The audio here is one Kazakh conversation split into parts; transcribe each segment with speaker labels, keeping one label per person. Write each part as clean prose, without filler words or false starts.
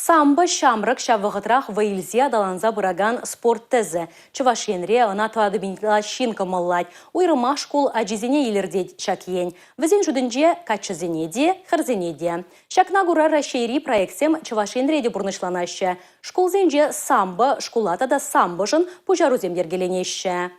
Speaker 1: Самбы шамрык шавығытрах ваилзе адаланза бұраган спорт тезі. Чувашенре анатуады бинлашинка маллать. Уйрыма школ аджизене елердет шакиен. Візен жүдінже качызене де, хырзене де. Шакна гура рашейри проектсем Чувашенреде бұрнышланашы. Школзенже самбы, школата да самбыжын пужарузем ергеленеші.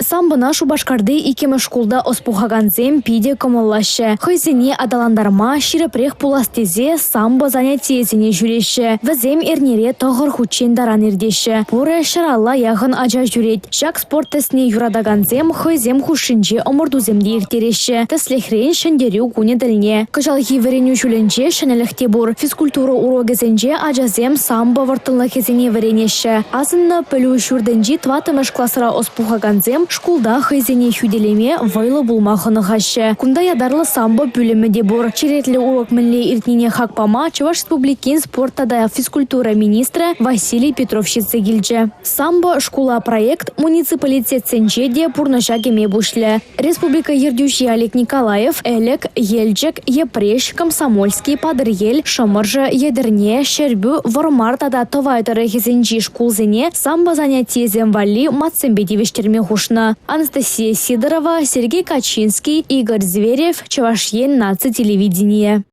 Speaker 2: Самбына Шубашкарды икемі школда оспухаганзем пиде комаллашы. Хойзене адаландарма ширепрех пуластезе самбо занятиезене жүреші. Візем эрнере тоғыр хучен даран ердеші. Пуры шаралла яғын ажа жүрет. Шак спорт тесіне юрадаганзем хойзем хушинже омырдуземде ертереші. Теслехрен шендерю гуне діліне. Кыжалхи вереню жүленже шанеліхте бур. Физкультура урогезенже ажазем самбо вартылнахезене веренеші. Азынны пөлі жүрденжі тватымыш классыра оспухаганзем школда хайзене хюделеме вайлы булмахыны хашы. Кунда ядарлы самбо бөлімі де бур. Черетлі урок мінле иртнине хакпама Чуваш республикин спорта да физкультура министра Василий Петров шетсегилже. Самбо школа проект муниципалитет сенче де пурнашагеме бушле. Республика ердюши Олег Николаев, Элек, Ельчек, Епреш, Комсомольский, Падырел, Шамыржы, Едерне, Шербю, Вормартада товайтары хезенчи школзене самбо занятиезем вали мацембедевештерме хушна. Анастасия Сидорова, Сергей Качинский, Игорь Зверев, Чувашьен наци телевидение.